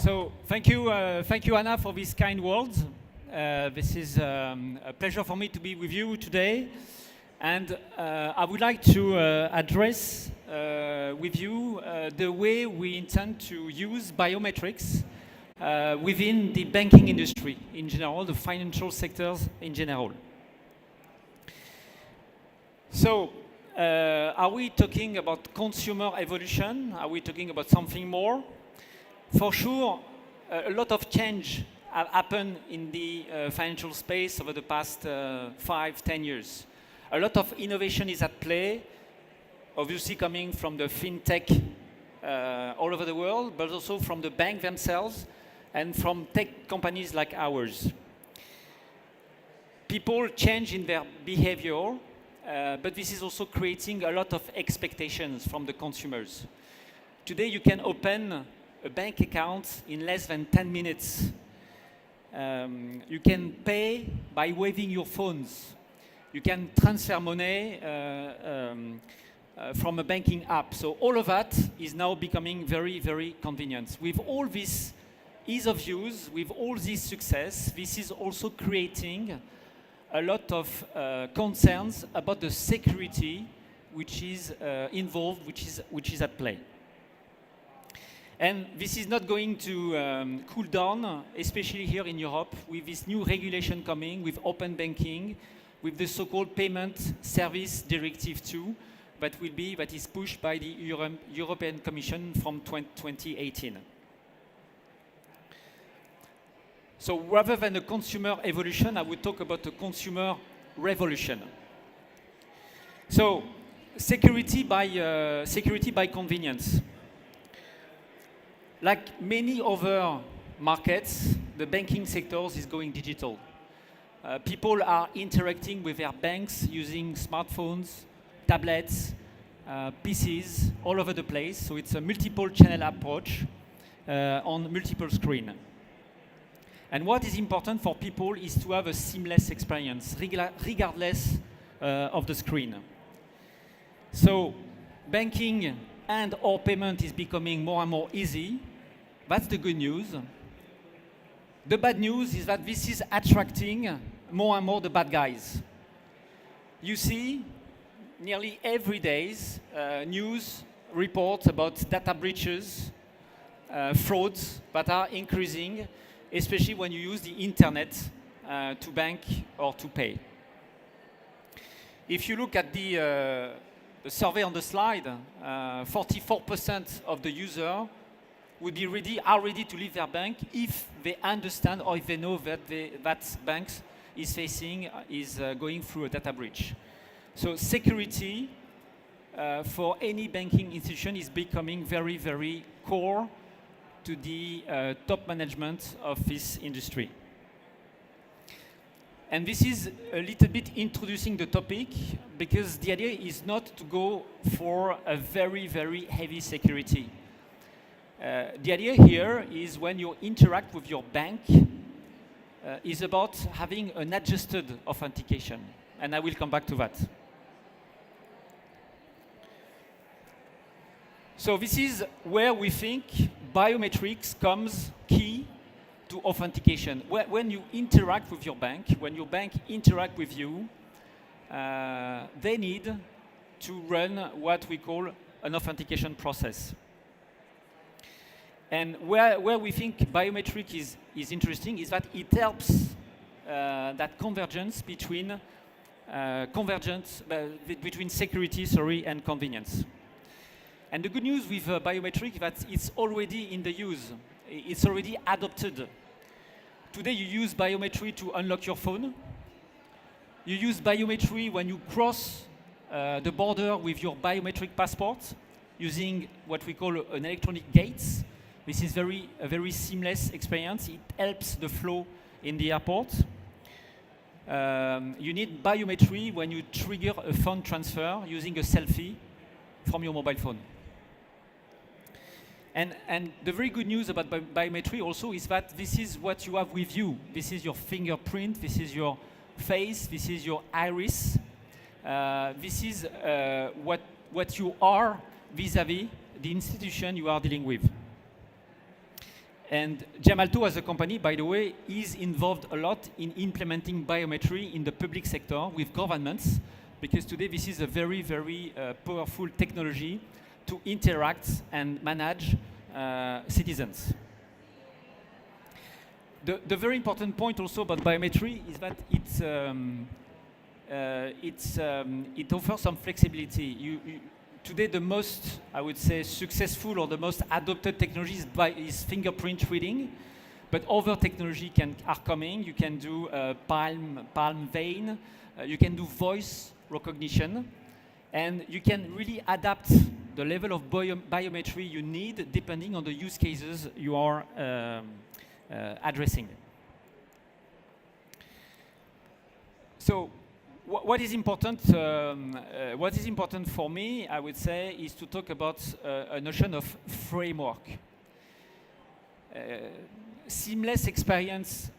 So thank you, Anna, for these kind words. This is a pleasure for me to be with you today, and I would like to address with you the way we intend to use biometrics within the banking industry in general, the financial sectors in general. So, are we talking about consumer evolution? Are we talking about something more? For sure, a lot of change have happened in the financial space over the past 5-10 years. A lot of innovation is at play, obviously coming from the fintech all over the world, but also from the bank themselves and from tech companies like ours. People change in their behavior, but this is also creating a lot of expectations from the consumers. Today you can open a bank account in less than 10 minutes. You can pay by waving your phones. You can transfer money from a banking app. So all of that is now becoming very, very convenient. With all this ease of use, with all this success, this is also creating a lot of concerns about the security which is involved, which is at play. And this is not going to cool down, especially here in Europe, with this new regulation coming, with open banking, with the so-called Payment Service Directive 2, that is pushed by the European Commission from 2018. So rather than a consumer evolution, I would talk about a consumer revolution. So security by convenience. Like many other markets, the banking sector is going digital. People are interacting with their banks using smartphones, tablets, PCs, all over the place. So it's a multiple channel approach on multiple screens. And what is important for people is to have a seamless experience, regardless of the screen. So banking and or payment is becoming more and more easy. That's the good news. The bad news is that this is attracting more and more the bad guys. You see, nearly every day, news reports about data breaches, frauds that are increasing, especially when you use the internet to bank or to pay. If you look at the survey on the slide, 44% of the users are ready to leave their bank if they understand or if they know that that bank is going through a data breach. So security for any banking institution is becoming very, very core to the top management of this industry. And this is a little bit introducing the topic, because the idea is not to go for a very, very heavy security. The idea here is when you interact with your bank, is about having an adjusted authentication. And I will come back to that. So this is where we think biometrics comes key to authentication. When you interact with your bank, when your bank interact with you, they need to run what we call an authentication process. And where we think biometric is interesting is that it helps that convergence between security, and convenience. And the good news with biometric is that it's already in the use. It's already adopted. Today you use biometry to unlock your phone. You use biometry when you cross the border with your biometric passport using what we call an electronic gates. This is a very seamless experience. It helps the flow in the airport. You need biometry when you trigger a fund transfer using a selfie from your mobile phone. And the very good news about biometry also is that this is what you have with you. This is your fingerprint, this is your face, this is your iris. This is what you are vis-à-vis the institution you are dealing with. And Gemalto as a company, by the way, is involved a lot in implementing biometry in the public sector with governments, because today this is a very, very powerful technology to interact and manage citizens. The very important point also about biometry is that it offers some flexibility. Today, the most, I would say, successful or the most adopted technology is fingerprint reading, but other technology are coming. You can do palm vein, you can do voice recognition, and you can really adapt the level of biometry you need depending on the use cases you are addressing. So, what is important for me, I would say, is to talk about a notion of framework. Seamless experience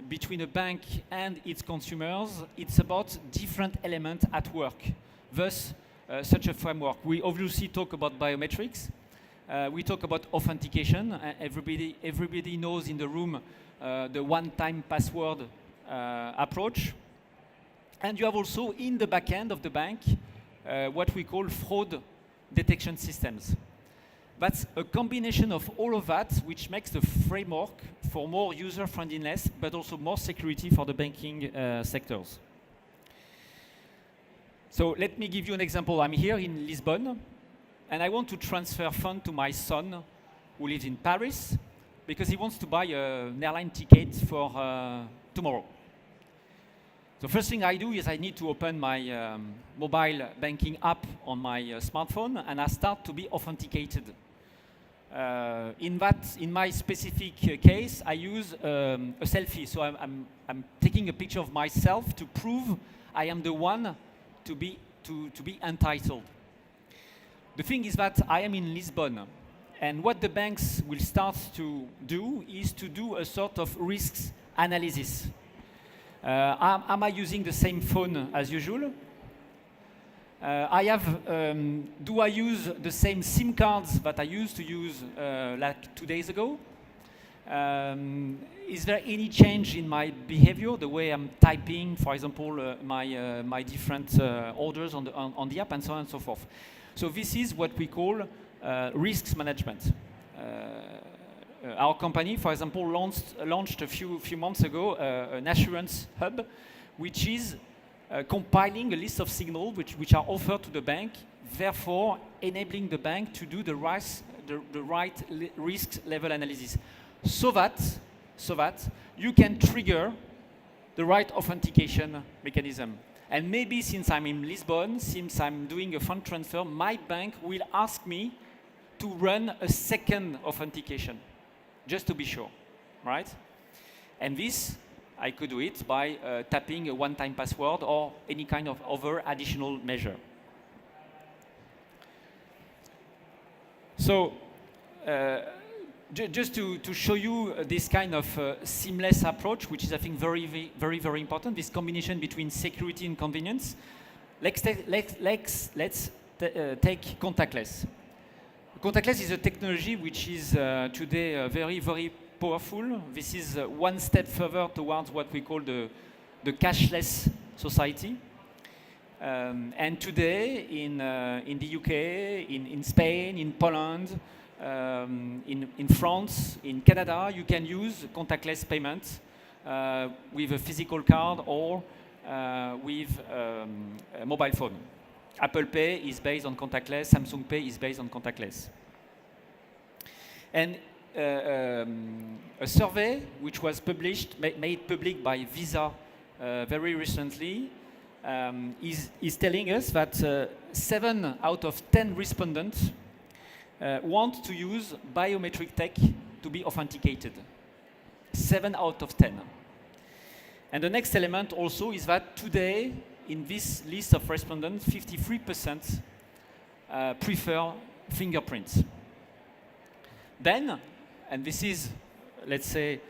between a bank and its consumers, it's about different elements at work. Thus, such a framework. We obviously talk about biometrics. We talk about authentication. Everybody knows in the room the one-time password approach. And you have also in the back end of the bank what we call fraud detection systems. That's a combination of all of that which makes the framework for more user friendliness, but also more security for the banking sectors. So let me give you an example. I'm here in Lisbon, and I want to transfer funds to my son who lives in Paris because he wants to buy an airline ticket for tomorrow. The first thing I do is I need to open my mobile banking app on my smartphone, and I start to be authenticated. In my specific case, I use a selfie. So I'm taking a picture of myself to prove I am the one to be entitled. The thing is that I am in Lisbon, and what the banks will start to do is to do a sort of risks analysis. Am I using the same phone as usual? Do I use the same SIM cards that I used to use like 2 days ago? Is there any change in my behavior, the way I'm typing, for example, my different orders on the app, and so on and so forth? So this is what we call risks management. Our company, for example, launched a few months ago an assurance hub, which is compiling a list of signals which are offered to the bank, therefore enabling the bank to do the right risk level analysis, so that you can trigger the right authentication mechanism. And maybe since I'm in Lisbon, since I'm doing a fund transfer, my bank will ask me to run a second authentication, just to be sure, right? And this, I could do it by tapping a one-time password or any kind of other additional measure. So, just to show you this kind of seamless approach, which is, I think, very, very, very important, this combination between security and convenience, let's take contactless. Contactless is a technology which is today very, very powerful. This is one step further towards what we call the cashless society. And today, in the UK, in Spain, in Poland, in France, in Canada, you can use contactless payments with a physical card or with a mobile phone. Apple Pay is based on contactless, Samsung Pay is based on contactless. And a survey which was made public by Visa very recently is telling us that 7 out of 10 respondents want to use biometric tech to be authenticated. 7 out of 10. And the next element also is that today, in this list of respondents, 53% prefer fingerprints. Then, and this is, let's say,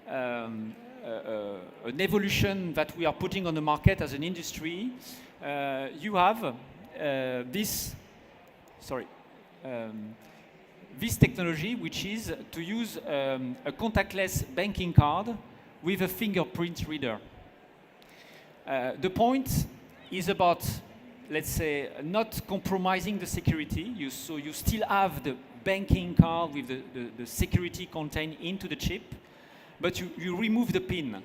an evolution that we are putting on the market as an industry, you have this technology, which is to use a contactless banking card with a fingerprint reader. The point is about, let's say, not compromising the security. So you still have the banking card with the security contained into the chip, but you remove the PIN.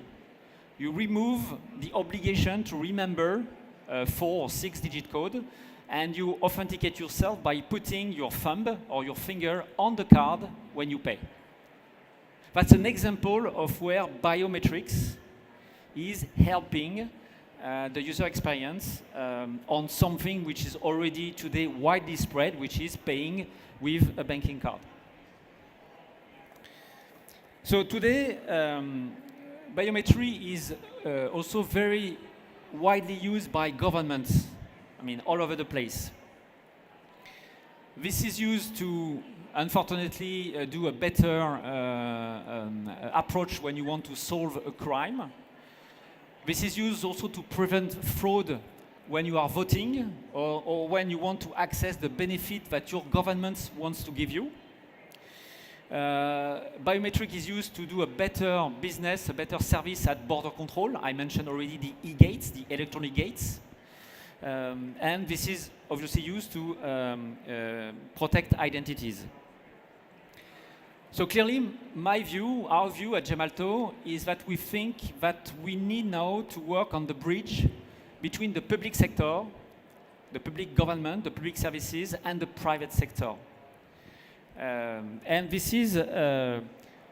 You remove the obligation to remember 4 or 6-digit code, and you authenticate yourself by putting your thumb or your finger on the card when you pay. That's an example of where biometrics is helping the user experience on something which is already today widely spread, which is paying with a banking card. So today, biometry is also very widely used by governments, I mean, all over the place. This is used to, unfortunately, do a better approach when you want to solve a crime. This is used also to prevent fraud when you are voting or when you want to access the benefit that your government wants to give you. Biometric is used to do a better business, a better service at border control. I mentioned already the e-gates, the electronic gates. And this is obviously used to protect identities. So clearly, my view, our view at Gemalto, is that we think that we need now to work on the bridge between the public sector, the public government, the public services, and the private sector. And this is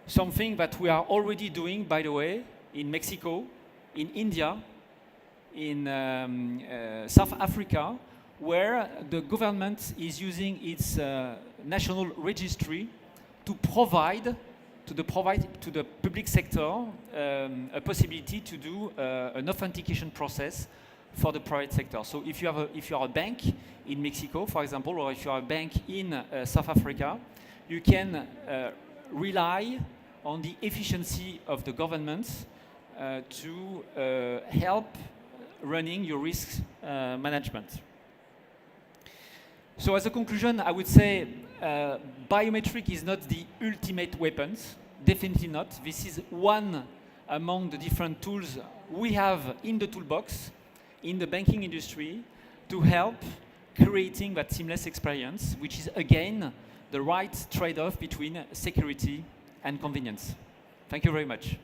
something that we are already doing, by the way, in Mexico, in India, in South Africa, where the government is using its national registry to provide to the public sector a possibility to do an authentication process for the private sector. So if you are a bank in Mexico, for example, or if you are a bank in South Africa, you can rely on the efficiency of the government to help running your risk management. So as a conclusion, I would say biometric is not the ultimate weapon, definitely not. This is one among the different tools we have in the toolbox in the banking industry to help creating that seamless experience, which is again the right trade-off between security and convenience. Thank you very much.